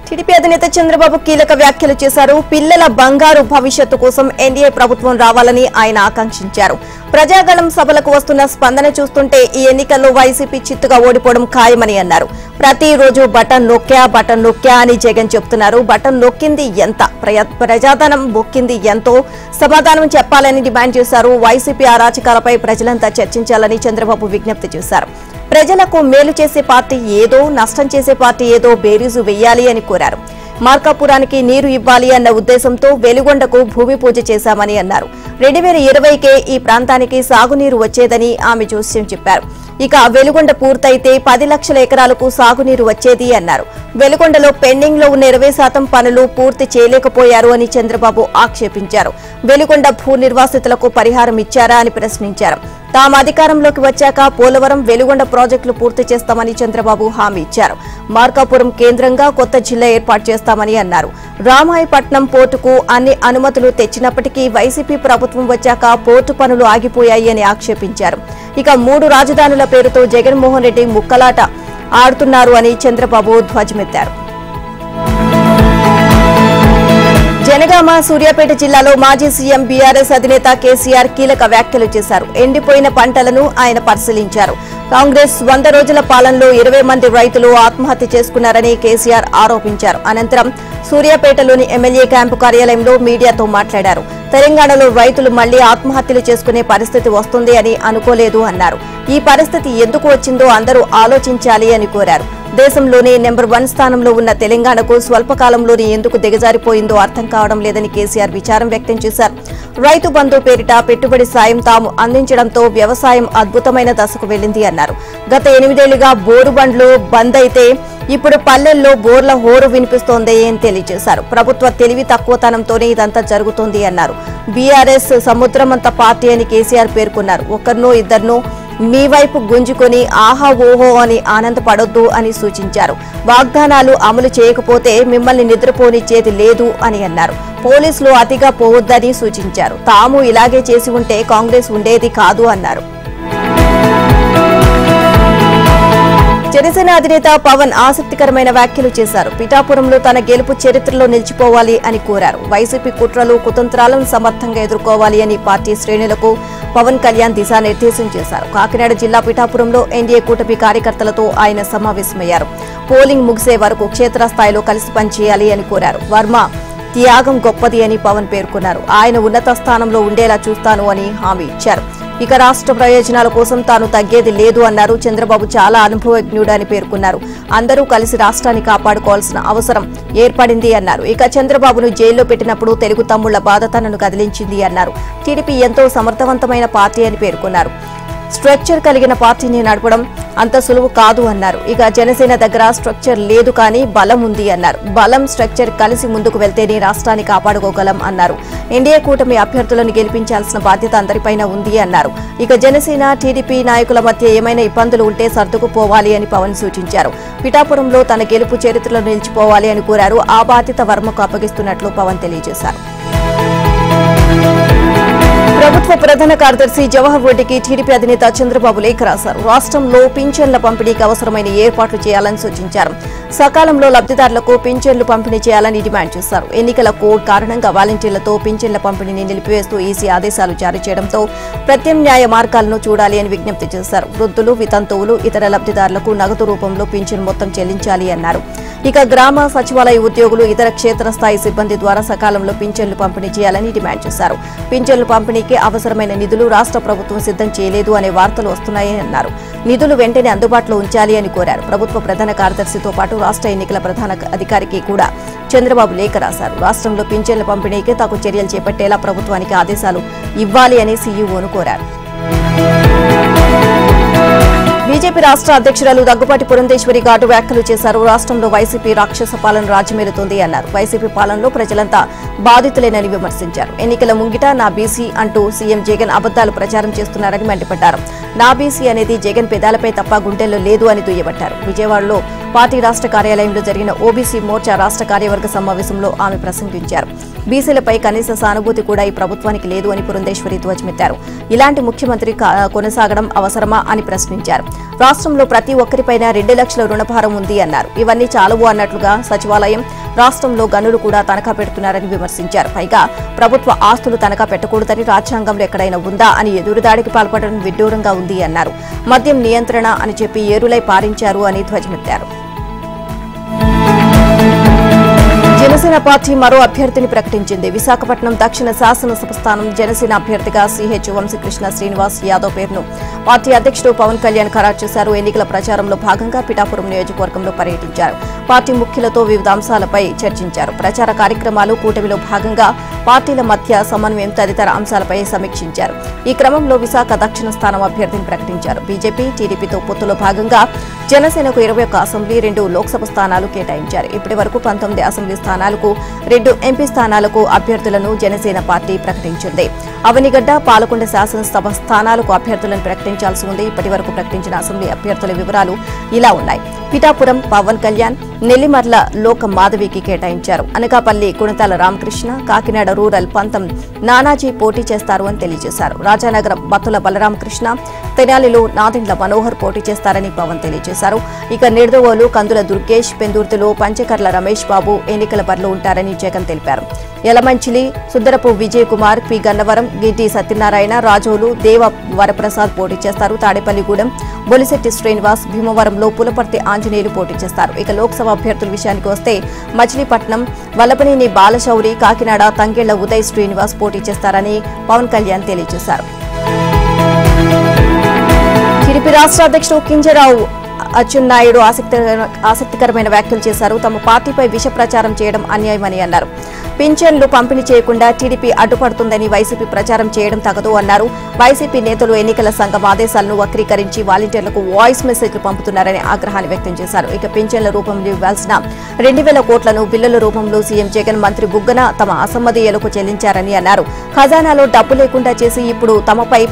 TDP అధినేత చంద్రబాబు కీలక వ్యాఖ్యలు చేశారు. పిల్లల బంగారు భవిష్యత్తు కోసం ఎన్డీఏ ప్రభుత్వం రావాలని ఆయన ఆకాంక్షించారు. ప్రజాగళం సభలకు వస్తున్న స్పందన చూస్తుంటే ఈ ఎన్నికల్లో వైసీపీ చిత్తుగా ఓడిపోవడం ఖాయమని అన్నారు. ప్రతిరోజు బటన్ నొక్కా అని జగన్ చెబుతున్నారు. బటన్ నొక్కింది ఎంత, ప్రజాధనం మొక్కింది ఎంతో సమాధానం చెప్పాలని డిమాండ్ చేశారు. వైసీపీ అరాచకాలపై ప్రజలంతా చర్చించాలని చంద్రబాబు విజ్ఞప్తి చేశారు. ప్రజలకు మేలు చేసే పార్టీ ఏదో, నష్టం చేసే పార్టీ ఏదో బేరీజు వెయ్యాలి అని కోరారు. మార్కాపురానికి నీరు ఇవ్వాలి అన్న ఉద్దేశంతో వెలుగొండకు భూమి పూజ చేశామని అన్నారు. 2020కే ఈ ప్రాంతానికి సాగునీరు వచ్చేదని ఆమె జోస్యం చెప్పారు. ఇక వెలుగొండ పూర్తయితే 10 లక్షల ఎకరాలకు సాగునీరు వచ్చేది అన్నారు. వెలుగొండలో పెండింగ్ లో ఉన్న 20% పనులు పూర్తి చేయలేకపోయారు అని చంద్రబాబు ఆక్షేపించారు. వెలుగొండ భూ నిర్వాసితులకు పరిహారం ఇచ్చారా అని ప్రశ్నించారు. తాము అధికారంలోకి వచ్చాక పోలవరం, వెలుగొండ ప్రాజెక్టులు పూర్తి చేస్తామని చంద్రబాబు హామీ ఇచ్చారు. మార్కాపురం కేంద్రంగా కొత్త జిల్లా ఏర్పాటు చేస్తామని అన్నారు. రామాయపట్నం పోర్టుకు అన్ని అనుమతులు తెచ్చినప్పటికీ వైసీపీ ప్రభుత్వం వచ్చాక పోర్టు పనులు ఆగిపోయాయి అని ఆక్షేపించారు. ఇక 3 రాజధానుల పేరుతో జగన్మోహన్ రెడ్డి ముక్కలాట ఆడుతున్నారు అని చంద్రబాబు ధ్వజమెత్తారు. జనగామ, సూర్యాపేట జిల్లాలో మాజీ సీఎం బీఆర్ఎస్ అధినేత కేసీఆర్ కీలక వ్యాఖ్యలు చేశారు. ఎండిపోయిన పంటలను ఆయన పరిశీలించారు. కాంగ్రెస్ 100 రోజుల పాలనలో 20 మంది రైతులు ఆత్మహత్య చేసుకున్నారని కేసీఆర్ ఆరోపించారు. అనంతరం సూర్యాపేటలోని ఎమ్మెల్యే క్యాంపు కార్యాలయంలో మీడియాతో మాట్లాడారు. తెలంగాణలో రైతులు మళ్లీ ఆత్మహత్యలు చేసుకునే పరిస్థితి వస్తుంది అని అనుకోలేదు అన్నారు. ఈ పరిస్థితి ఎందుకు వచ్చిందో అందరూ ఆలోచించాలి అని కోరారు. దేశంలోనే నెంబర్ 1 స్థానంలో ఉన్న తెలంగాణకు స్వల్పకాలంలోనే ఎందుకు దిగజారిపోయిందో అర్థం కావడం లేదని కేసీఆర్ విచారం వ్యక్తం చేశారు. రైతు బంధు పేరిట పెట్టుబడి సాయం తాము అందించడంతో వ్యవసాయం అద్భుతమైన దశకు వెళ్లింది అన్నారు. గత 8 ఏళ్లుగా బోరు బండ్లు బంద్ అయితే ఇప్పుడు పల్లెల్లో బోర్ల హోరు వినిపిస్తోంది అని తెలియజేశారు. ప్రభుత్వ తెలివి తక్కువతనంతోనే ఇదంతా జరుగుతోంది అన్నారు. బీఆర్ఎస్ సముద్రమంత పార్టీ అని కేసీఆర్ పేర్కొన్నారు. ఒకరినో ఇద్దరినో మీ వైపు గుంజుకొని ఆహా ఓహో అని ఆనందపడొద్దు అని సూచించారు. వాగ్దానాలు అమలు చేయకపోతే మిమ్మల్ని నిద్రపోనిచ్చేది లేదు అని అన్నారు. పోలీసులు అతిగా పోవద్దని సూచించారు. తాము ఇలాగే చేసి ఉంటే కాంగ్రెస్ ఉండేది కాదు అన్నారు. జనసేన అధినేత పవన్ ఆసక్తికరమైన వ్యాఖ్యలు చేశారు. పిఠాపురంలో తన గెలుపు చరిత్రలో నిలిచిపోవాలి అని కోరారు. వైసీపీ కుట్రలు, కుతంత్రాలను సమర్థంగా ఎదుర్కోవాలి అని పార్టీ శ్రేణులకు పవన్ కళ్యాణ్ దిశానిర్దేశం చేశారు. కాకినాడ జిల్లా పిఠాపురంలో ఎన్డీఏ కూటమి కార్యకర్తలతో ఆయన సమావేశమయ్యారు. పోలింగ్ ముగిసే వరకు క్షేత్రస్థాయిలో కలిసి పనిచేయాలి అని కోరారు. వర్మ త్యాగం గొప్పది అని పవన్ పేర్కొన్నారు. ఆయన ఉన్నత స్థానంలో ఉండేలా చూస్తాను అని హామీ ఇచ్చారు. ఇక రాష్ట్ర ప్రయోజనాల కోసం తాను తగ్గేది లేదు అన్నారు. చంద్రబాబు చాలా అనుభవజ్ఞుడు అని పేర్కొన్నారు. అందరూ కలిసి రాష్ట్రాన్ని కాపాడుకోవాల్సిన అవసరం ఏర్పడింది అన్నారు. ఇక చంద్రబాబును జైల్లో పెట్టినప్పుడు తెలుగు తమ్ముళ్ల బాధ తనను కదిలించింది అన్నారు. టీడీపీ ఎంతో సమర్థవంతమైన పార్టీ అని పేర్కొన్నారు. స్ట్రక్చర్ కలిగిన పార్టీని నడపడం అంత సులువు కాదు అన్నారు. ఇక జనసేన దగ్గర స్ట్రక్చర్ లేదు కానీ బలం ఉంది అన్నారు. బలం, స్ట్రక్చర్ కలిసి ముందుకు వెళ్తేనే రాష్ట్రాన్ని కాపాడుకోగలం అన్నారు. ఎన్డీఏ కూటమి అభ్యర్థులను గెలిపించాల్సిన బాధ్యత అందరిపైన ఉంది అన్నారు. ఇక జనసేన, టీడీపీ నాయకుల మధ్య ఏమైనా ఇబ్బందులు ఉంటే సర్దుకుపోవాలి అని పవన్ సూచించారు. పిఠాపురంలో తన గెలుపు చరిత్రలో నిలిచిపోవాలి అని కోరారు. ఆ బాధ్యత వర్మకు అప్పగిస్తున్నట్లు పవన్ తెలియజేశారు. ప్రభుత్వ ప్రధాన కార్యదర్శి జవహర్ రెడ్డికి టీడీపీ అధినేత చంద్రబాబు లేఖ రాశారు. రాష్ట్రంలో పింఛన్ల పంపిణీకి అవసరమైన ఏర్పాట్లు చేయాలని సూచించారు. సకాలంలో లబ్ధిదారులకు పింఛన్లు పంపిణీ చేయాలని డిమాండ్ చేశారు. ఎన్నికల కోడ్ కారణంగా వాలంటీర్లతో పింఛన్ల పంపిణీని నిలిపివేస్తూ ఈసీ ఆదేశాలు జారీ చేయడంతో ప్రత్యామ్నాయ మార్గాలను చూడాలి అని విజ్ఞప్తి చేశారు. వృద్ధులు, వితంతువులు, ఇతర లబ్ధిదారులకు నగదు రూపంలో పింఛన్ మొత్తం చెల్లించాలి అన్నారు. ఇక గ్రామ సచివాలయ ఉద్యోగులు, ఇతర క్షేత్రస్థాయి సిబ్బంది ద్వారా సకాలంలో పింఛన్లు పంపిణీ చేయాలని డిమాండ్ చేశారు. పింఛన్లు పంపిణీకి అవసరమైన నిధులు రాష్ట్ర ప్రభుత్వం సిద్ధం చేయలేదు అనే వార్తలు వస్తున్నాయని అన్నారు. నిధులు వెంటనే అందుబాటులో ఉంచాలి అని కోరారు. ప్రభుత్వ ప్రధాన కార్యదర్శితో పాటు రాష్ట్ర ఎన్నికల ప్రధాన అధికారికి కూడా చంద్రబాబు లేఖ రాశారు. రాష్ట్రంలో పింఛన్ల పంపిణీకి తగు చర్యలు చేపట్టేలా ప్రభుత్వానికి ఆదేశాలు ఇవ్వాలి అని సీఈఓను కోరారు. బీజేపీ రాష్ట్ర అధ్యక్షురాలు దగ్గుపాటి పురంధేశ్వరి ఘాటు వ్యాఖ్యలు చేశారు. రాష్ట్రంలో వైసీపీ రాక్షస పాలన రాజ్యమేలుతోంది అన్నారు. వైసీపీ పాలనలో ప్రజలంతా బాధితులేనని విమర్శించారు. ఎన్నికల ముంగిట నా బీసీ అంటూ సీఎం జగన్ అబద్దాలు ప్రచారం చేస్తున్నారని మండిపడ్డారు. నా బీసీ అనేది జగన్ పెదాలపై తప్ప గుండెల్లో లేదు అని దుయ్యబట్టారు. విజయవాడలో పార్టీ రాష్ట్ర కార్యాలయంలో జరిగిన ఓబీసీ మోర్చా రాష్ట్ర కార్యవర్గ సమావేశంలో ఆమె ప్రసంగించారు. బీసీలపై కనీస సానుభూతి కూడా ఈ ప్రభుత్వానికి లేదు అని పురంధేశ్వరి ధ్వజమెత్తారు. ఇలాంటి ముఖ్యమంత్రి కొనసాగడం అవసరమా అని ప్రశ్నించారు. రాష్ట్రంలో ప్రతి ఒక్కరిపైన 2 లక్షల రుణభారం ఉంది అన్నారు. ఇవన్నీ చాలవు అన్నట్లుగా సచివాలయం, రాష్ట్రంలో గనులు కూడా తనఖా పెడుతున్నారని విమర్శించారు. పైగా ప్రభుత్వ ఆస్తులు తనఖా పెట్టకూడదని రాజ్యాంగంలో ఎక్కడైనా ఉందా అని ఎదురుదాడికి పాల్పడడం విడ్డూరంగా ఉంది అన్నారు. మద్యం నియంత్రణ అని చెప్పి ఏరులై పారించారు అని ధ్వజమెత్తారు. జనసేన పార్టీ మరో అభ్యర్థిని ప్రకటించింది. విశాఖపట్నం దక్షిణ శాసనసభ స్థానం జనసేన అభ్యర్థిగా సిహెచ్ వంశీకృష్ణ శ్రీనివాస్ యాదవ్ పేరును పార్టీ అధ్యక్షుడు పవన్ కళ్యాణ్ ఖరారు చేశారు. ఎన్నికల ప్రచారంలో భాగంగా పిఠాపురం నియోజకవర్గంలో పర్యటించారు. పార్టీ ముఖ్యులతో వివిధ అంశాలపై చర్చించారు. ప్రచార కార్యక్రమాలు, కూటమిలో భాగంగా పార్టీల మధ్య సమన్వయం తదితర అంశాలపై సమీక్షించారు. ఈ క్రమంలో విశాఖ దక్షిణ స్థానం అభ్యర్థిని ప్రకటించారు. బీజేపీ, టీడీపీతో పొత్తులో భాగంగా జనసేనకు 21 అసెంబ్లీ, 2 లోక్సభ స్థానాలు కేటాయించారు. ఇప్పటి వరకు 19 అసెంబ్లీ స్థానాలకు, 2 ఎంపీ స్థానాలకు అభ్యర్థులను జనసేన పార్టీ ప్రకటించింది. అవనిగడ్డ, పాలకొండ శాసనసభ స్థానాలకు అభ్యర్థులను ప్రకటించాల్సి ఉంది. ఇప్పటి వరకు ప్రకటించిన అసెంబ్లీ అభ్యర్థుల వివరాలు ఇలా ఉన్నాయి. పిఠాపురం పవన్ కళ్యాణ్, నెల్లిమర్ల లోక మాధవికి కేటాయించారు. అనకాపల్లి గుణతాల రామకృష్ణ, కాకినాడ రూరల్ పంతం నానాజీ పోటీ చేస్తారు అని తెలియజేశారు. రాజానగరం బత్తుల బలరామకృష్ణ, తెనాలిలో నాదెండ్ల మనోహర్ పోటీ చేస్తారని పవన్ తెలియజేశారు. ఇక నిడదవోలు కందుల దుర్గేష్, పెందుర్తిలో పంచకర్ల రమేష్ బాబు ఎన్నికల బరిలో ఉంటారని జగన్ తెలిపారు. యలమంచిలి సుద్దరపు విజయ్ కుమార్, పి గన్నవరం, గిడ్డి సత్యనారాయణ, రాజోలు దేవ వరప్రసాద్ పోటీ చేస్తారు. తాడేపల్లిగూడెం బొలిశెట్టి శ్రీనివాస్, భీమవరంలో పులపర్తి ఆంజనేయులు పోటీ చేస్తారు. ఇక లోక్సభ అభ్యర్థుల విషయానికి వస్తే మచిలీపట్నం వల్లభనేని బాలశౌరి, కాకినాడ తంగెళ్ల ఉదయ్ శ్రీనివాస్ పోటీ చేస్తారని పవన్ కళ్యాణ్ తెలియజేశారు. టీడీపీ రాష్ట్ర అధ్యక్షుడు కింజరావు అచ్చెన్నాయుడు ఆసక్తికరమైన వ్యాఖ్యలు చేశారు. తమ పార్టీపై విష ప్రచారం చేయడం అన్యాయమని అన్నారు. పింఛన్లు పంపిణీ చేయకుండా టీడీపీ అడ్డుపడుతుందని వైసీపీ ప్రచారం చేయడం తగదు అన్నారు. వైసీపీ నేతలు ఎన్నికల సంఘం ఆదేశాలను వక్రీకరించి వాలంటీర్లకు వాయిస్ మెసేజ్లు పంపుతున్నారని ఆగ్రహాన్ని వ్యక్తం చేశారు. ఇక పింఛన్ల రూపంలో ఇవ్వాల్సిన 2,000 కోట్లను బిల్లుల రూపంలో సీఎం జగన్, మంత్రి బుగ్గన తమ అసమ్మధీయులకు చెల్లించారని అన్నారు. ఖజానాలో డబ్బు లేకుండా చేసి ఇప్పుడు తమపై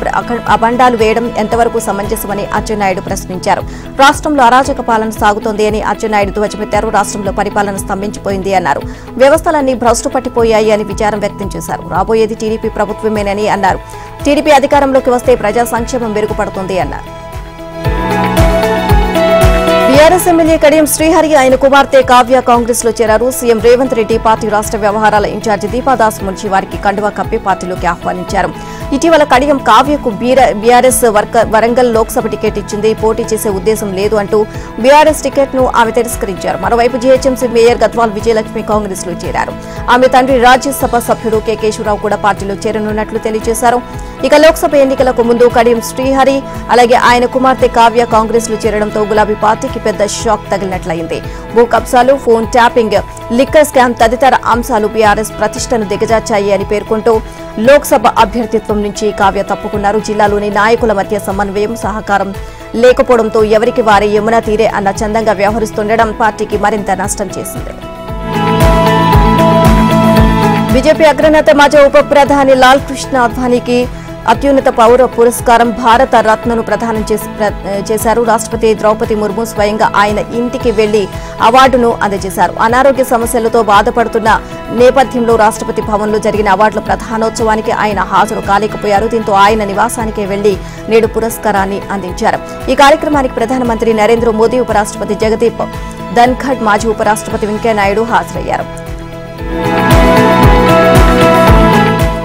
అబండాలు వేయడం ఎంతవరకు సమంజసమని అచ్చెన్నాయుడు ప్రశ్నించారు. రాష్ట్రంలో అరాచక పాలన సాగుతోంది అని అచ్చెన్నాయుడు ధ్వజమెత్తారు. రాష్ట్రంలో పరిపాలన స్తంభించిపోయింది అన్నారు. వ్యవస్థలన్నీ భ్రష్టు పట్టిపోయాయి అని విచారం వ్యక్తం చేశారు. రాబోయేది టీడీపీ ప్రభుత్వమేనని అన్నారు. టీడీపీ అధికారంలోకి వస్తే ప్రజా సంక్షేమం మెరుగుపడుతుంది అన్నారు. బీఆర్ఎస్ ఎమ్మెల్యే కడియం శ్రీహరి, ఆయన కుమార్తె కావ్య కాంగ్రెస్ లో చేరారు. సీఎం రేవంత్ రెడ్డి పార్టీ రాష్ట్ర వ్యవహారాల ఇన్ఛార్జి దీపాదాస్ మున్షి వారికి కండువా కప్పి పార్టీలోకి ఆహ్వానించారు. ఇటీవల కడియం కావ్యకు బీఆర్ఎస్ వరంగల్ లోక్సభ టికెట్ ఇచ్చింది. పోటీ చేసే ఉద్దేశం లేదు అంటూ బీఆర్ఎస్ టికెట్ ను ఆమె తిరస్కరించారు. మరోవైపు జీహెచ్ఎంసీ మేయర్ గద్వాల్ విజయలక్ష్మి కాంగ్రెస్ లో చేరారు. ఆమె తండ్రి రాజ్యసభ సభ్యుడు కె కేశవరావు కూడా పార్టీలో చేరనున్నట్లు తెలియజేశారు. ఇక లోక్సభ ఎన్నికలకు ముందు కడియం శ్రీహరి అలాగే ఆయన కుమార్తె కావ్య కాంగ్రెస్ లో చేరడంతో గులాబీ పార్టీకి పెద్ద షాక్ తగిలినట్లయింది. భూ కబ్జాలు, ఫోన్ ట్యాపింగ్, లిక్కర్ స్కామ్ తదితర అంశాలు బీఆర్ఎస్ ప్రతిష్టను దిగజార్చాయి అని పేర్కొంటూ లోక్సభ అభ్యర్థిత్వం నుంచి కావ్య తప్పుకున్నారు. జిల్లాలోని నాయకుల మధ్య సమన్వయం, సహకారం లేకపోవడంతో ఎవరికి వారే యమునా తీరే అన్న చందంగా వ్యవహరిస్తుండడం పార్టీకి మరింత నష్టం చేసింది. బీజేపీ అగ్రనేత మాజీ ఉప ప్రధాని లాల్ కృష్ణ అద్వానీకి అత్యున్నత పౌర పురస్కారం భారత రత్నను ప్రదానం చేశారు. రాష్ట్రపతి ద్రౌపది ముర్ము స్వయంగా ఆయన ఇంటికి వెళ్లి అవార్డును అందజేశారు. అనారోగ్య సమస్యలతో బాధపడుతున్న నేపథ్యంలో రాష్ట్రపతి భవన్లో జరిగిన అవార్డుల ప్రధానోత్సవానికి ఆయన హాజరు కాలేకపోయారు. దీంతో ఆయన నివాసానికే వెళ్లి నేడు పురస్కారాన్ని అందించారు. ఈ కార్యక్రమానికి ప్రధానమంత్రి నరేంద్ర మోదీ, ఉపరాష్ట్రపతి జగదీప్ ధన్ఖడ్, మాజీ ఉపరాష్ట్రపతి వెంకయ్యనాయుడు హాజరయ్యారు.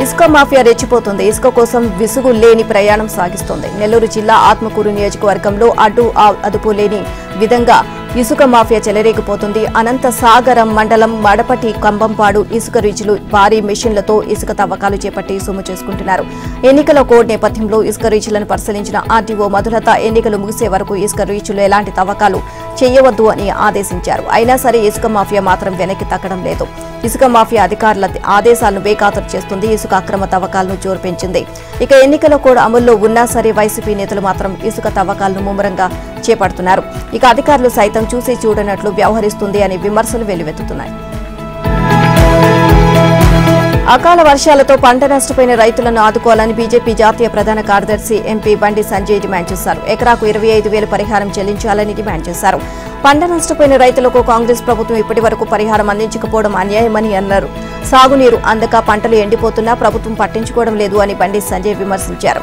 ఇసుక మాఫియా రెచ్చిపోతుంది. ఇసుక కోసం విసుగు లేని ప్రయాణం సాగిస్తోంది. నెల్లూరు జిల్లా ఆత్మకూరు నియోజకవర్గంలో అదుపు లేని విధంగా ఇసుక మాఫియా చెలరేగిపోతుంది. అనంత సాగరం మండలం మడపటి కంబంపాడు ఇసుక రీచ్లు భారీ మెషిన్లతో ఇసుక తవ్వకాలు చేపట్టి సొమ్ము చేసుకుంటున్నారు. ఎన్నికల కోడ్ నేపథ్యంలో ఇసుక రీచ్లను పరిశీలించిన ఆర్టీఓ మధులత ఎన్నికలు ముగిసే వరకు ఇసుక రీచ్లు ఎలాంటి తవ్వకాలు చేయవద్దు అని ఆదేశించారు. అయినా సరే ఇసుక మాఫియా మాత్రం వెనక్కి తగ్గడం లేదు. ఇసుక మాఫియా అధికారుల ఆదేశాలను బేఖాతరు చేస్తుంది. ఇసుక అక్రమ తవ్వకాలను జోరు పెంచింది. ఇక ఎన్నికల కోడ్ అమల్లో ఉన్నా సరే వైసీపీ నేతలు మాత్రం ఇసుక తవ్వకాలను ముమ్మరంగా చేపడుతున్నారు. ఇక అధికారులు సైతం చూసి చూడనట్లు వ్యవహరిస్తుంది అని విమర్శలు వెల్లువెత్తుతున్నాయి. అకాల వర్షాలతో పంట నష్టపోయిన రైతులను ఆదుకోవాలని బీజేపీ జాతీయ ప్రధాన కార్యదర్శి ఎంపీ బండి సంజయ్ డిమాండ్ చేశారు. ఎకరాకు 25,000 పరిహారం చెల్లించాలని డిమాండ్ చేశారు. పంట నష్టపోయిన రైతులకు కాంగ్రెస్ ప్రభుత్వం ఇప్పటి వరకు పరిహారం అందించకపోవడం అన్యాయమని అన్నారు. సాగునీరు అందక పంటలు ఎండిపోతున్నా ప్రభుత్వం పట్టించుకోవడం లేదు అని బండి సంజయ్ విమర్శించారు.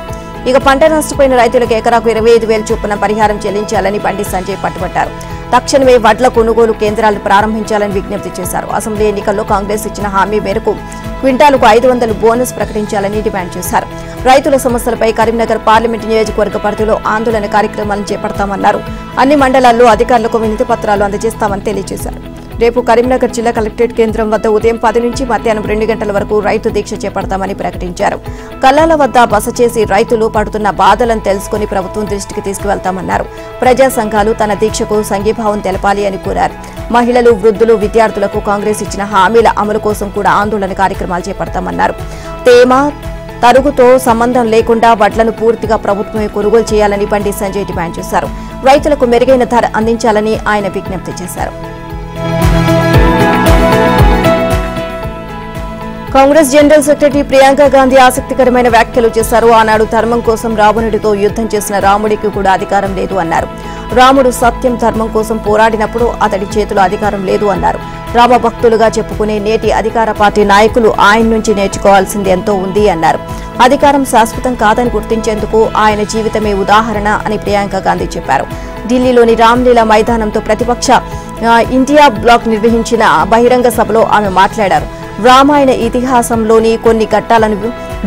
ఇక పంట నష్టపోయిన రైతులకు ఎకరాకు 25,000 చొప్పున పరిహారం చెల్లించాలని బండి సంజయ్ పట్టుబట్టారు. తక్షణమే వడ్ల కొనుగోలు కేంద్రాలను ప్రారంభించాలని విజ్ఞప్తి చేశారు. అసెంబ్లీ ఎన్నికల్లో కాంగ్రెస్ ఇచ్చిన హామీ మేరకు క్వింటాలకు 500 బోనస్ ప్రకటించాలని డిమాండ్ చేశారు. రైతుల సమస్యలపై కరీంనగర్ పార్లమెంటు నియోజకవర్గ పరిధిలో ఆందోళన కార్యక్రమాలను చేపడతామన్నారు. అన్ని మండలాల్లో అధికారులకు వినతి పత్రాలు అందజేస్తామని తెలియజేశారు. రేపు కరీంనగర్ జిల్లా కలెక్టరేట్ కేంద్రం వద్ద ఉదయం 10 నుంచి మధ్యాహ్నం 2 గంటల వరకు రైతు దీక్ష చేపడతామని ప్రకటించారు. కల్లాల వద్ద బస చేసి రైతులు పడుతున్న బాధలను తెలుసుకుని ప్రభుత్వం దృష్టికి తీసుకువెళ్తామన్నారు. ప్రజా సంఘాలు తన దీక్షకు సంఘీభావం తెలపాలి అని కోరారు. మహిళలు, వృద్ధులు, విద్యార్థులకు కాంగ్రెస్ ఇచ్చిన హామీల అమలు కోసం కూడా ఆందోళన కార్యక్రమాలు చేపడతామన్నారు. తేమ, తరుగుతో సంబంధం లేకుండా వడ్లను పూర్తిగా ప్రభుత్వమే కొనుగోలు చేయాలని బండి సంజయ్ డిమాండ్ చేశారు. రైతులకు మెరుగైన ధర అందించాలని ఆయన విజ్ఞప్తి చేశారు. కాంగ్రెస్ జనరల్ సెక్రటరీ ప్రియాంక గాంధీ ఆసక్తికరమైన వ్యాఖ్యలు చేశారు. ఆనాడు ధర్మం కోసం రావణుడితో యుద్ధం చేసిన రాముడికి కూడా అధికారం లేదు అన్నారు. రాముడు సత్యం, ధర్మం కోసం పోరాడినప్పుడు అతడి చేతిలో అధికారం లేదు అన్నారు. రామభక్తులుగా చెప్పుకునే నేటి అధికార పార్టీ నాయకులు ఆయన నుంచి నేర్చుకోవాల్సింది ఎంతో ఉంది అన్నారు. అధికారం శాశ్వతం కాదని గుర్తించేందుకు ఆయన జీవితమే ఉదాహరణ అని ప్రియాంక గాంధీ చెప్పారు. ఢిల్లీలోని రామ్లీలా మైదానంతో ప్రతిపక్ష ఇండియా బ్లాక్ నిర్వహించిన బహిరంగ సభలో ఆమె మాట్లాడారు. రామాయణ ఇతిహాసంలోని కొన్ని ఘట్టాలను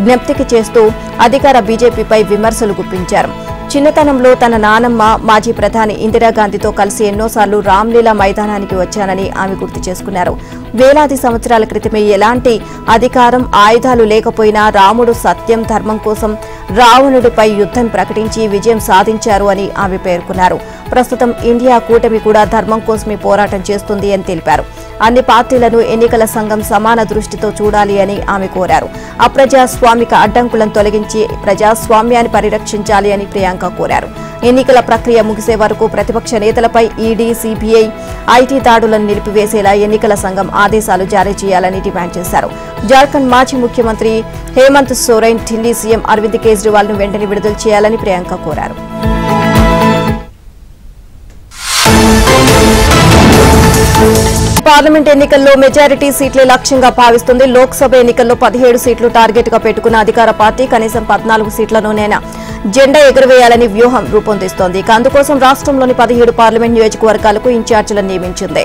జ్ఞప్తికి చేస్తూ అధికార బీజేపీపై విమర్శలు గుప్పించారు. చిన్నతనంలో తన నానమ్మ మాజీ ప్రధాని ఇందిరాగాంధీతో కలిసి ఎన్నోసార్లు రామ్లీలా మైదానానికి వచ్చానని ఆమె గుర్తు చేసుకున్నారు. వేలాది సంవత్సరాల క్రితమే ఎలాంటి అధికారం, ఆయుధాలు లేకపోయినా రాముడు సత్యం, ధర్మం కోసం రావణుడిపై యుద్ధం ప్రకటించి విజయం సాధించారు అని ఆమె పేర్కొన్నారు. ప్రస్తుతం ఇండియా కూటమి కూడా ధర్మం కోసమే పోరాటం చేస్తుంది అని తెలిపారు. అన్ని పార్టీలను ఎన్నికల సంఘం సమాన దృష్టితో చూడాలి అని ఆమె కోరారు. అప్రజాస్వామిక అడ్డంకులను తొలగించి ప్రజాస్వామ్యాన్ని పరిరక్షించాలి అని ప్రియాంక కోరారు. ఎన్నికల ప్రక్రియ ముగిసే వరకు ప్రతిపక్ష నేతలపై ఈడీ, సిబిఐ, ఐటీ దాడులను నిలిపివేసేలా ఎన్నికల సంఘం ఆదేశాలు జారీ చేయాలని డిమాండ్ చేశారు. జార్ఖండ్ మాజీ ముఖ్యమంత్రి హేమంత్ సోరెన్, ఢిల్లీ సీఎం అరవింద్ కేజ్రీవాల్ ను వెంటనే విడుదల చేయాలని ప్రియాంక కోరారు. పార్లమెంట్ ఎన్నికల్లో మెజారిటీ సీట్లే లక్ష్యంగా భావిస్తుంది. లోక్సభ ఎన్నికల్లో 17 సీట్లు టార్గెట్ గా పెట్టుకున్న అధికార పార్టీ కనీసం 14 సీట్లలోనైనా జెండా ఎగురవేయాలని వ్యూహం రూపొందిస్తోంది. ఇక అందుకోసం రాష్ట్రంలోని 17 పార్లమెంట్ నియోజకవర్గాలకు ఇన్ఛార్జీలను నియమించింది.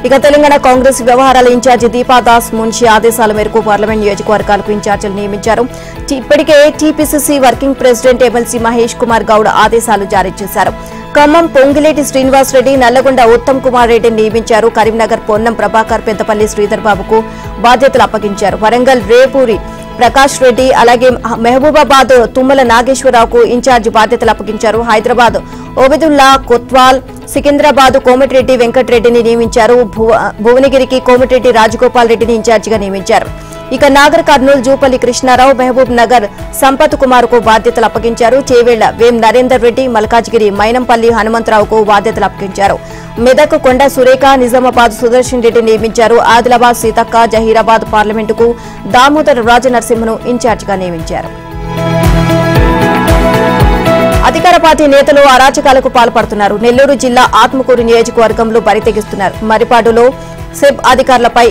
ఇక తెలంగాణ కాంగ్రెస్ వ్యవహారాల ఇన్ఛార్జి దీపాదాస్ మున్షి ఆదేశాల మేరకు పార్లమెంట్ నియోజకవర్గాలకు ఇన్ఛార్జీలు నియమించారు. ఇప్పటికే TPCC working president MLC Mahesh Kumar Goud ఆదేశాలు జారీ చేశారు. ఖమ్మం పొంగిలేటి శ్రీనివాస్ రెడ్డి, నల్లగొండ ఉత్తమ్ కుమార్ రెడ్డిని నియమించారు. కరీంనగర్ పొన్నం ప్రభాకర్, పెద్దపల్లి శ్రీధర్ బాబుకు బాధ్యతలు అప్పగించారు. వరంగల్ రేపూరి ప్రకాష్ రెడ్డి, అలాగే మహబూబాబాద్ తుమ్మల నాగేశ్వరరావుకు ఇన్ఛార్జి బాధ్యతలు అప్పగించారు. హైదరాబాద్ ఓబెదుల్లా కొత్వాల్, సికింద్రాబాద్ కోమటిరెడ్డి వెంకటరెడ్డిని నియమించారు. భువనగిరికి కోమటిరెడ్డి రాజగోపాల్ రెడ్డిని ఇన్ఛార్జిగా నియమించారు. ఇక నాగర్ కర్నూలు జూపల్లి కృష్ణారావు, మహబూబ్ నగర్ సంపత్ కుమార్ కు బాధ్యతలు అప్పగించారు. చేవేళ్ల వేం నరేందర్ రెడ్డి, మల్కాజ్గిరి మైనంపల్లి హనుమంతరావుకు బాధ్యతలు అప్పగించారు. మెదక్ కొండ సురేఖ, నిజామాబాద్ సుదర్శన్ రెడ్డి నియమించారు. ఆదిలాబాద్ సీతక్క, జహీరాబాద్ పార్లమెంటుకు దామోదర్ రాజనరసింహను ఇన్ఛార్జిగా నియమించారు. అధికార పార్టీ నేతలు అరాచకాలకు పాల్పడుతున్నారు. నెల్లూరు జిల్లా ఆత్మకూరు నియోజకవర్గంలో బరితెగిస్తున్నారు. మరిపాడులో సెబ్ అధికారులపై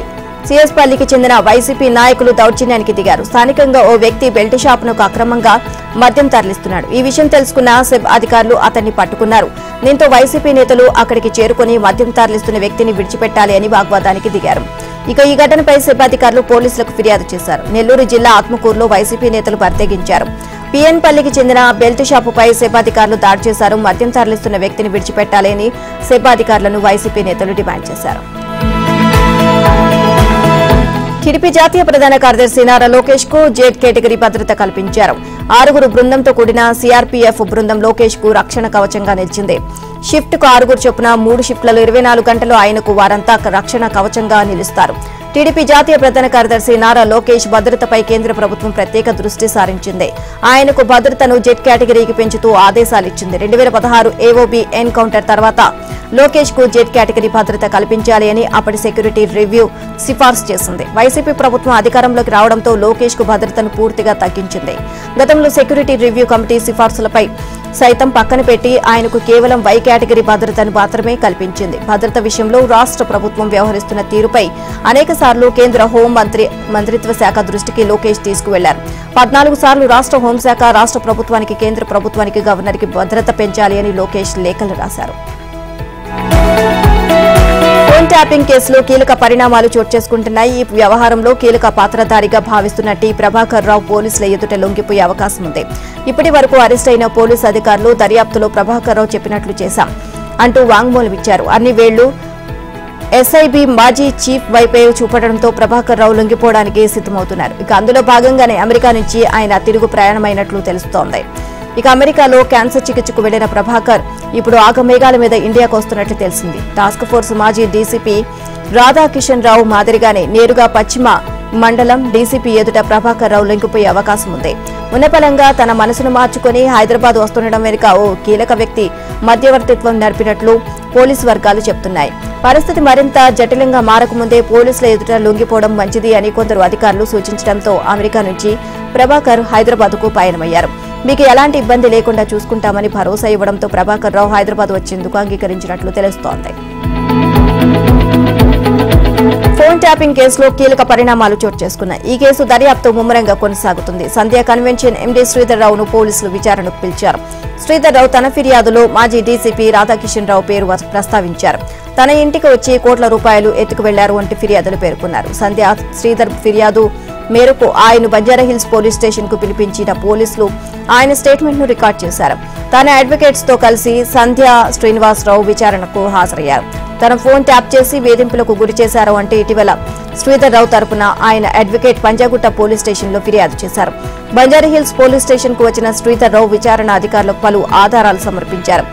సిఎస్పల్లికి చెందిన వైసీపీ నాయకులు దౌర్జన్యానికి దిగారు. స్థానికంగా ఓ వ్యక్తి బెల్ట్ షాపునకు అక్రమంగా మద్యం తరలిస్తున్నాడు. ఈ విషయం తెలుసుకున్న సెబ్ అధికారులు అతన్ని పట్టుకున్నారు. దీంతో వైసీపీ నేతలు అక్కడికి చేరుకుని మద్యం తరలిస్తున్న వ్యక్తిని విడిచిపెట్టాలి అని వాగ్వాదానికి దిగారు. ఇక ఈ ఘటనపై సెబ్ అధికారులు పోలీసులకు ఫిర్యాదు చేశారు. నెల్లూరు జిల్లా ఆత్మకూరులో వైసీపీ నేతలు బరితెగించారు. పిఎన్పల్లికి చెందిన బెల్ట్ షాపుపై సెబ్ అధికారులు దాడి చేశారు. మద్యం తరలిస్తున్న వ్యక్తిని విడిచిపెట్టాలి అని సెబ్ అధికారులను వైసీపీ నేతలు డిమాండ్ చేశారు. టీడీపీ జాతీయ ప్రధాన కార్యదర్శి నారా లోకేష్ కు జెడ్ కేటగిరీ భద్రత కల్పించారు. 6 బృందంతో కూడిన సీఆర్పీఎఫ్ బృందం లోకేష్ కు రక్షణ కవచంగా నిలిచింది. షిఫ్ట్ కు 6 చొప్పున 3 షిఫ్ట్లలో 24 గంటలు ఆయనకు వారంతా రక్షణ కవచంగా నిలుస్తారు. టీడీపీ జాతీయ ప్రధాన కార్యదర్శి నారా లోకేష్ భద్రతపై కేంద్ర ప్రభుత్వం ప్రత్యేక దృష్టి సారించింది. ఆయనకు భద్రతను జెడ్ కేటగిరీకి పెంచుతూ ఆదేశాలిచ్చింది. 2016 ఏఓబీ ఎన్కౌంటర్ తర్వాత లోకేష్ కు జెడ్ కేటగిరీ భద్రత కల్పించాలి అని అప్పటి సెక్యూరిటీ రివ్యూ సిఫార్సు చేసింది. వైసీపీ ప్రభుత్వం అధికారంలోకి రావడంతో లోకేష్ కు భద్రతను పూర్తిగా తగ్గించింది. గతంలో సెక్యూరిటీ రివ్యూ కమిటీ సిఫార్సులపై సైతం పక్కన పెట్టి ఆయనకు కేవలం వై కేటగిరీ భద్రతను మాత్రమే కల్పించింది. భద్రత విషయంలో రాష్ట్ర ప్రభుత్వం వ్యవహరిస్తున్న తీరుపై అనేకసార్లు కేంద్ర హోం మంత్రిత్వ శాఖ దృష్టికి లోకేష్ తీసుకువెళ్లారు. 14 సార్లు రాష్ట్ర హోంశాఖ రాష్ట్ర ప్రభుత్వానికి, కేంద్ర ప్రభుత్వానికి, గవర్నర్కి భద్రత పెంచాలి అని లోకేష్ లేఖలు రాశారు. ఫోన్ ట్యాపింగ్ కేసులో కీలక పరిణామాలు చోటు చేసుకుంటున్నాయి. ఈ వ్యవహారంలో కీలక పాత్రధారిగా భావిస్తున్న టి ప్రభాకర్ రావు పోలీసుల ఎదుట లొంగిపోయే అవకాశం ఉంది. ఇప్పటి వరకు అరెస్ట్ అయిన పోలీసు అధికారులు దర్యాప్తులో ప్రభాకర్ రావు చెప్పినట్లు చేశాం అంటూ వాంగ్మూలం ఇచ్చారు. అన్ని వేళ్లు ఎస్ఐబి మాజీ చీఫ్ వైపే చూపడంతో ప్రభాకర్ రావు లొంగిపోవడానికి సిద్దమవుతున్నారు. ఇక అందులో భాగంగానే అమెరికా నుంచి ఆయన తిరుగు ప్రయాణమైనట్లు తెలుస్తోంది. ఇక అమెరికాలో క్యాన్సర్ చికిత్సకు వెళ్లిన ప్రభాకర్ ఇప్పుడు ఆగమేఘాల మీద ఇండియాకు వస్తున్నట్లు తెలిసింది. టాస్క్ ఫోర్స్ మాజీ డీసీపీ రాధాకిషన్ రావు మాదిరిగానే నేరుగా పశ్చిమ మండలం డీసీపీ ఎదుట ప్రభాకర్ రావు లొంగిపోయే అవకాశం ఉంది. ఉన్నపలంగా తన మనసును మార్చుకుని హైదరాబాద్ వస్తుండడం వెనుక ఓ కీలక వ్యక్తి మధ్యవర్తిత్వం నడిపినట్లు పోలీసు వర్గాలు చెబుతున్నాయి. పరిస్థితి మరింత జటిలంగా మారకముందే పోలీసుల ఎదుట లొంగిపోవడం మంచిది అని కొందరు అధికారులు సూచించడంతో అమెరికా నుంచి ప్రభాకర్ హైదరాబాద్కు పయనమయ్యారు. మీకు ఎలాంటి ఇబ్బంది లేకుండా చూసుకుంటామని భరోసా ఇవ్వడంతో ప్రభాకర్ రావు హైదరాబాద్ వచ్చేందుకు అంగీకరించినట్లు తెలుస్తోంది. ఫోన్ ట్యాపింగ్ కేసులో కీలక పరిణామాలు చోటు చేసుకున్నాయి. ఈ కేసు దర్యాప్తు ముమ్మరంగా కొనసాగుతుంది. సంధ్యా కన్వెన్షన్ ఎండీ శ్రీధర్ రావును పోలీసులు విచారణకు పిలిచారు. శ్రీధర్ రావు తన ఫిర్యాదులో మాజీ డీసీపీ రాధాకిషన్ రావు పేరు ప్రస్తావించారు. తన ఇంటికి వచ్చి కోట్ల రూపాయలు ఎత్తుకు వెళ్లారు అంటూ ఫిర్యాదులు పేర్కొన్నారు. సంధ్యా శ్రీధర్ ఫిర్యాదు మేరకు ఆయన బంజారాహిల్స్ పోలీస్ స్టేషన్ కు పిలిపించిన పోలీసులు ఆయన స్టేట్మెంట్ ను రికార్డ్ చేశారు. తన అడ్వకేట్స్ తో కలిసి సంధ్యా శ్రీనివాసరావు విచారణకు హాజరయ్యారు. తన ఫోన్ ట్యాప్ చేసి వేధింపులకు గురి చేశారు అంటే ఇటీవల శ్రీధర్ రావు తరపున ఆయన అడ్వకేట్ పంజాగుట్ట పోలీస్ స్టేషన్ లో ఫిర్యాదు చేశారు. బంజారాహిల్స్ పోలీస్ స్టేషన్ కు వచ్చిన శ్రీధర్ రావు విచారణ అధికారులకు పలు ఆధారాలు సమర్పించారు.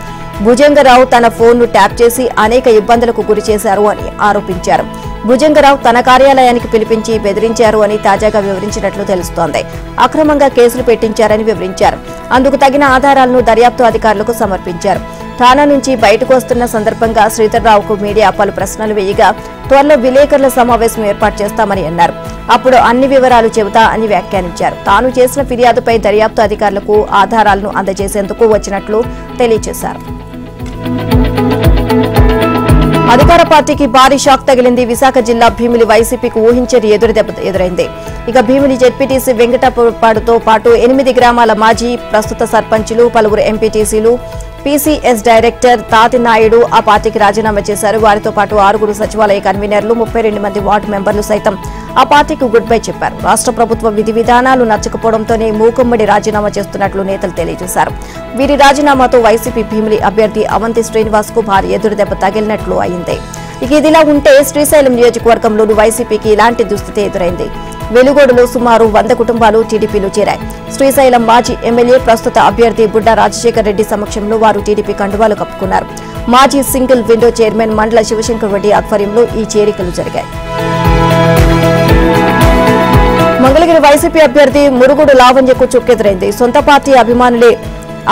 భుజంగరావు తన ఫోన్ ను ట్యాప్ చేసి అనేక ఇబ్బందులకు గురి చేశారు అని ఆరోపించారు. భుజంగరావు తన కార్యాలయానికి పిలిపించి బెదిరించారు అని తాజాగా వివరించినట్లు తెలుస్తోంది. అక్రమంగా కేసులు పెట్టించారని వివరించారు. అందుకు తగిన ఆధారాలను దర్యాప్తు అధికారులకు సమర్పించారు. ఠాణా నుంచి బయటకు వస్తున్న సందర్భంగా శ్రీధర్ రావుకు మీడియా పలు ప్రశ్నలు వేయగా త్వరలో విలేకరుల సమావేశం ఏర్పాటు చేస్తామని అన్నారు. అప్పుడు అన్ని వివరాలు చెబుతా అని వ్యాఖ్యానించారు. తాను చేసిన ఫిర్యాదుపై దర్యాప్తు అధికారులకు ఆధారాలను అందజేసేందుకు వచ్చినట్లు తెలియజేశారు. అధికార పార్టీకి భారీ షాక్ తగిలింది. విశాఖ జిల్లా భీమిలి వైసీపీకి ఊహించని ఎదురుదెబ్బ ఎదురైంది. ఇక భీమిలి జెడ్పీటీసీ వెంకటపాడుతో పాటు 8 గ్రామాల మాజీ ప్రస్తుత సర్పంచులు, పలువురు ఎంపీటీసీలు, పీసీఎస్ డైరెక్టర్ తాతినాయుడు ఆ పార్టీకి రాజీనామా చేశారు. వారితో పాటు 6 సచివాలయ కన్వీనర్లు, 32 మంది వార్డు మెంబర్లు సైతం ఆ పార్టీకి గుడ్ బై చెప్పారు. రాష్ట్ర ప్రభుత్వ విధి విధానాలు నచ్చకపోవడంతోనే మూకుమ్మడి రాజీనామా చేస్తున్నట్లు నేతలు తెలియజేశారు. వీరి రాజీనామాతో వైసీపీ భీమిలి అభ్యర్థి అవంతి శ్రీనివాస్ కు భారీ ఎదురుదెబ్బ తగిలినట్లు అయింది. ఇక ఇదిలా ఉంటే శ్రీశైలం నియోజకవర్గంలోని వైసీపీకి ఇలాంటి దుస్థితి ఎదురైంది. వెలుగోడులో సుమారు 100 కుటుంబాలు టీడీపీలో చేరాయి. శ్రీశైలం మాజీ ఎమ్మెల్యే ప్రస్తుత అభ్యర్థి బుడ్డా రాజశేఖర్ రెడ్డి సమక్షంలో వారు టీడీపీ కండువాలు కప్పుకున్నారు. మాజీ సింగిల్ విండో చైర్మన్ మండల శివశంకర్ రెడ్డి ఆధ్వర్యంలో ఈ చేరికలు జరిగాయి. మంగళగిరి వైసీపీ అభ్యర్థి మురుగుడు లావణ్యకు చుక్కెదురైంది. సొంత పార్టీ అభిమానులే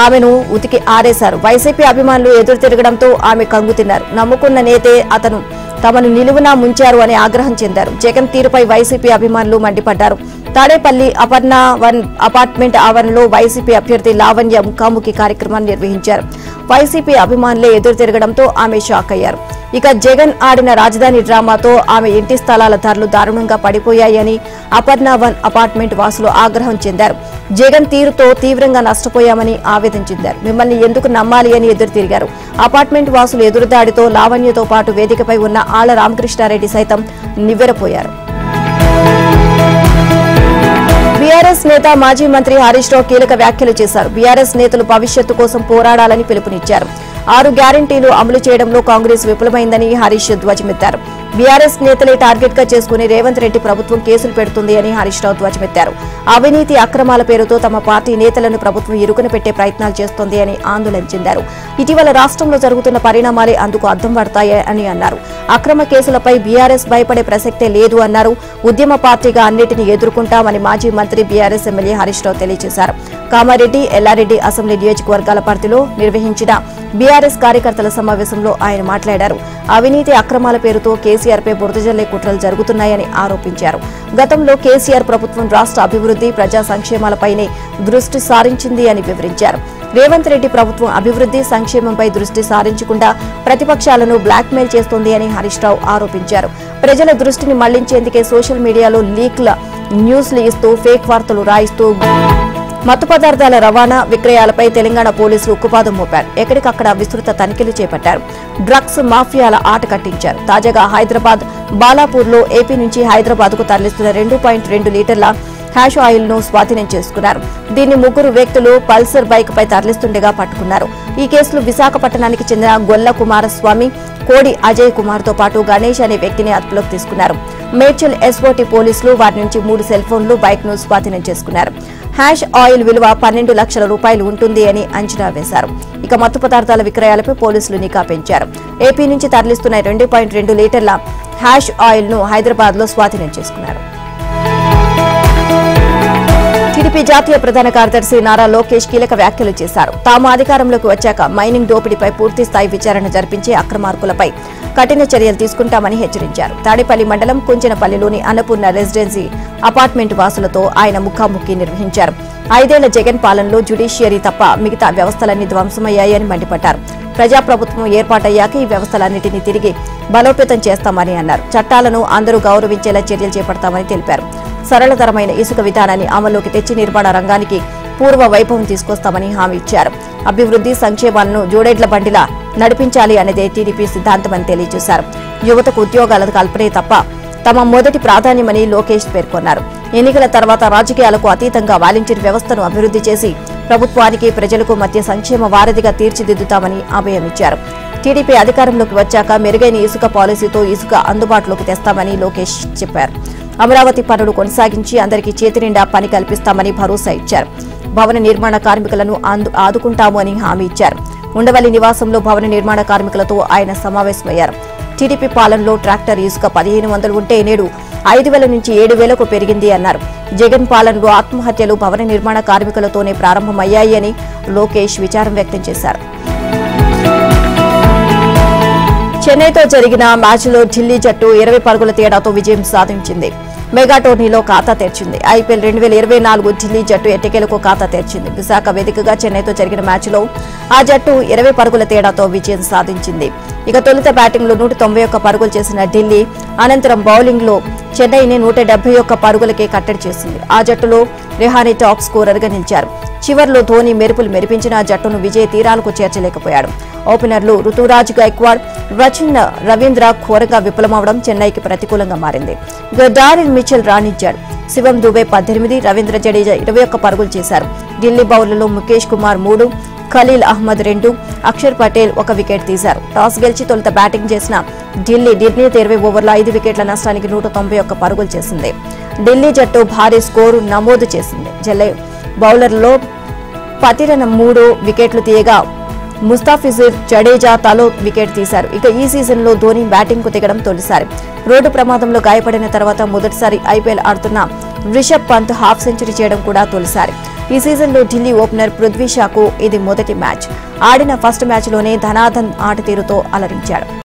ఆమెను ఉతికి ఆరేశారు. వైసీపీ అభిమానులు ఎదురు తిరగడంతో ఆమె కంగుతిన్నారు. నమ్ముకున్న నేతే అతను తమను నిలువునా ముంచారు అని ఆగ్రహం చెందారు. జగన్ తీరుపై వైసీపీ అభిమానులు మండిపడ్డారు. తాడేపల్లి అపర్ణ 1 అపార్ట్మెంట్ ఆవరణలో వైసీపీ అభ్యర్థి లావణ్య ముఖాముఖి కార్యక్రమాన్ని నిర్వహించారు. వైసీపీ అభిమానులే ఎదురు తిరగడంతో ఆమె షాక్ అయ్యారు. ఇక జగన్ ఆడిన రాజధాని డ్రామాతో ఆమె ఇంటి స్థలాల ధరలు దారుణంగా పడిపోయాయని అపర్ణ 1 అపార్ట్మెంట్ వాసులు ఆగ్రహం చెందారు. జగన్ తీరుతో తీవ్రంగా నష్టపోయామని ఆవేదన చెందారు. మిమ్మల్ని ఎందుకు నమ్మాలి అని ఎదురు తిరిగారు. అపార్ట్మెంట్ వాసులు ఎదురుదాడితో లావణ్యతో పాటు వేదికపై ఉన్న ఆళ్ల రామకృష్ణారెడ్డి సైతం నివ్వెరపోయారు. బీఆర్ఎస్ నేత మాజీ మంత్రి హరీష్ రావు కీలక వ్యాఖ్యలు చేశారు. బీఆర్ఎస్ నేతలు భవిష్యత్తు కోసం పోరాడాలని పిలుపునిచ్చారు. 6 గ్యారంటీలు అమలు చేయడంలో కాంగ్రెస్ విఫలమైందని హరీష్ ధ్వజమెత్తారు. బీఆర్ఎస్ నేతలే టార్గెట్ గా చేసుకుని రేవంత్ రెడ్డి ప్రభుత్వం కేసులు పెడుతుంది అని హరీష్ రావు ధ్వజమెత్తారు. అవినీతి అక్రమాల పేరుతో తమ పార్టీ నేతలను ప్రభుత్వం ఇరుకున పెట్టే ప్రయత్నాలు చేస్తోంది అని ఆందోళన చెందారు. ఇటీవల రాష్ట్రంలో జరుగుతున్న పరిణామాలే అందుకు అద్దం పడతాయని అన్నారు. అక్రమ కేసులపై బీఆర్ఎస్ భయపడే ప్రసక్తే లేదు అన్నారు. ఉద్యమ పార్టీగా అన్నిటిని ఎదుర్కొంటామని మాజీ మంత్రి బీఆర్ఎస్ ఎమ్మెల్యే హరీష్ రావు తెలియజేశారు. కామారెడ్డి, ఎల్లారెడ్డి అసెంబ్లీ నియోజకవర్గాల పరిధిలో నిర్వహించిన బీఆర్ఎస్ కార్యకర్తల సమావేశంలో ఆయన మాట్లాడారు. అవినీతి అక్రమాల పేరుతో కేసీఆర్పై బురదజల్లే కుట్రలు జరుగుతున్నాయని ఆరోపించారు. గతంలో కేసీఆర్ ప్రభుత్వం రాష్ట్ర అభివృద్ధి, ప్రజా సంక్షేమాలపైనే దృష్టి సారించింది అని వివరించారు. రేవంత్ రెడ్డి ప్రభుత్వం అభివృద్ధి, సంక్షేమంపై దృష్టి సారించకుండా ప్రతిపక్షాలను బ్లాక్మెయిల్ చేస్తోంది అని హరీష్ రావు ఆరోపించారు. ప్రజల దృష్టిని మళ్లించేందుకే సోషల్ మీడియాలో లీక్ల న్యూస్లు ఇస్తూ ఫేక్ వార్తలు రాయిస్తూ మత్తు పదార్థాల రవాణా, విక్రయాలపై తెలంగాణ పోలీసులు ఉక్కుపాదం మోపారు. ఎక్కడికక్కడ విస్తృత తనిఖీలు చేపట్టారు. డ్రగ్స్ మాఫియాల ఆట కట్టించారు. తాజాగా హైదరాబాద్ బాలాపూర్లో ఏపీ నుంచి హైదరాబాద్ కు తరలిస్తున్న 2.2 లీటర్ల హ్యాష్ ఆయిల్ ను స్వాధీనం చేసుకున్నారు. దీన్ని 3 వ్యక్తులు పల్సర్ బైక్ పై తరలిస్తుండగా పట్టుకున్నారు. ఈ కేసులో విశాఖపట్నానికి చెందిన గొల్ల కుమారస్వామి, కోడి అజయ్ కుమార్ తో పాటు గణేష్ అనే వ్యక్తిని అదుపులోకి తీసుకున్నారు. మేడ్చల్ ఎస్ఓటీ పోలీసులు వారి నుంచి 3 సెల్ ఫోన్లు, బైక్ ను స్వాధీనం చేసుకున్నారు. హ్యాష్ ఆయిల్ విలువ 12 లక్షల రూపాయలు ఉంటుంది అని అంచనా వేశారు. ఇక మత్తు పదార్థాల విక్రయాలపై పోలీసులు నిఘా పెంచారు. ఏపీ నుంచి తరలిస్తున్న 2.2 లీటర్ల హ్యాష్ ఆయిల్ ను హైదరాబాద్ లో స్వాధీనం చేసుకున్నారు. టీడీపీ జాతీయ ప్రధాన కార్యదర్శి నారా లోకేష్ కీలక వ్యాఖ్యలు చేశారు. తాము అధికారంలోకి వచ్చాక మైనింగ్ దోపిడీపై పూర్తి స్థాయి విచారణ జరిపించి అక్రమార్కులపై కఠిన చర్యలు తీసుకుంటామని హెచ్చరించారు. తాడేపల్లి మండలం కుంచెనపల్లిలోని అన్నపూర్ణ రెసిడెన్సీ అపార్ట్మెంట్ వాసులతో ఆయన ముఖాముఖి నిర్వహించారు. 5 ఏళ్ల జగన్ పాలనలో జ్యుడిషియరీ తప్ప మిగతా వ్యవస్థలన్నీ ధ్వంసమయ్యాయని మండిపడ్డారు. ప్రజాప్రభుత్వం ఏర్పాటయ్యాక ఈ వ్యవస్థలన్నింటినీ తిరిగి బలోపేతం చేస్తామని అన్నారు. చట్టాలను అందరూ గౌరవించేలా చర్యలు చేపడతామని తెలిపారు. సరళతరమైన ఇసుక విధానాన్ని అమల్లోకి తెచ్చి నిర్మాణ రంగానికి పూర్వ వైభవం తీసుకొస్తామని హామీ ఇచ్చారు. అభివృద్ధి, సంక్షేమాలను జోడేడ్ల బండిలా నడిపించాలి అనేదే టీడీపీ సిద్ధాంతమని తెలియజేశారు. యువతకు ఉద్యోగాల కల్పనే తప్ప తమ మొదటి ప్రాధాన్యమని లోకేష్ పేర్కొన్నారు. ఎన్నికల తర్వాత రాజకీయాలకు అతీతంగా వాలంటీర్ వ్యవస్థను అభివృద్ధి చేసి ప్రభుత్వానికి, ప్రజలకు మధ్య సంక్షేమ వారధిగా తీర్చిదిద్దుతామని అభయమిచ్చారు. టీడీపీ అధికారంలోకి వచ్చాక మెరుగైన ఇసుక పాలసీతో ఇసుక అందుబాటులోకి తెస్తామని లోకేష్ చెప్పారు. అమరావతి పనులు కొనసాగించి అందరికీ చేతినిండా పని కల్పిస్తామని భరోసా ఇచ్చారు. భవన నిర్మాణ కార్మికులను ఆదుకుంటాము అని హామీ ఇచ్చారు. ఉండవల్లి నివాసంలో భవన నిర్మాణ కార్మికులతో ఆయన సమావేశమయ్యారు. టీడీపీ పాలనలో ట్రాక్టర్ ఇసుక 1500 ఉంటే నేడు 5000 నుంచి 7000కు పెరిగింది అన్నారు. జగన్ పాలనలో ఆత్మహత్యలు భవన నిర్మాణ కార్మికులతోనే ప్రారంభమయ్యాయి అని లోకేష్ విచారం వ్యక్తం చేశారు. చెన్నైతో జరిగిన మ్యాచ్లో ఢిల్లీ జట్టు 20 పరుగుల తేడాతో విజయం సాధించింది. మెగా టోర్నీలో ఖాతా తెరిచింది. ఐపీఎల్ 2024 ఢిల్లీ జట్టు ఎట్టకేలకు ఖాతా తెరిచింది. విశాఖ వేదికగా చెన్నైతో జరిగిన మ్యాచ్లో ఆ జట్టు 20 పరుగుల తేడాతో విజయం సాధించింది. ఇక తొలుత బ్యాటింగ్లో 191 పరుగులు చేసిన ఢిల్లీ అనంతరం బౌలింగ్లో చెన్నైని 171 పరుగులకే కట్టడి చేసింది. ఆ జట్టులో రెహానే టాప్ స్కోరర్గా నిలిచారు. చివర్లో ధోని మెరుపులు మెరిపించిన ఆ జట్టును విజయ తీరాలకు చేర్చలేకపోయాడు. ఓపెనర్లు రుతురాజ్ గైక్వాడ్, రచిన్ రవీంద్ర ఘోరంగా విఫలమవడం చెన్నైకి ప్రతికూలంగా మారింది. ఇక డారిల్ మిచెల్ రాణించాడు. శివం దుబే 18, రవీంద్ర జడేజా 21 పరుగులు చేశారు. ఢిల్లీ బౌలర్లో ముఖేష్ కుమార్ 3, ఖలీల్ అహ్మద్ 2, అక్షర్ పటేల్ 1 వికెట్ తీశారు. టాస్ గెలిచి తొలుత బ్యాటింగ్ చేసిన ఢిల్లీ నిర్ణీత 20 ఓవర్ల 5 వికెట్ల నష్టానికి 191 పరుగులు చేసింది. ఢిల్లీ జట్టు భారీ స్కోరు నమోదు చేసింది. జల్లై బౌలర్లో పతిరన్ 3 వికెట్లు తీయగా ముస్తాఫిజుర్, జడేజా తలో వికెట్ తీశారు. ఇక ఈ సీజన్లో ధోని బ్యాటింగ్ కు దిగడం తొలిసారి. రోడ్డు ప్రమాదంలో గాయపడిన తర్వాత మొదటిసారి ఐపీఎల్ ఆడుతున్న రిషబ్ పంత్ హాఫ్ సెంచరీ చేయడం కూడా తొలిసారి. ఈ సీజన్లో ఢిల్లీ ఓపెనర్ పృథ్వీ షాకు ఇది మొదటి మ్యాచ్. ఆడిన ఫస్ట్ మ్యాచ్లోనే ధనాధన్ ఆట తీరుతో అలరించాడు.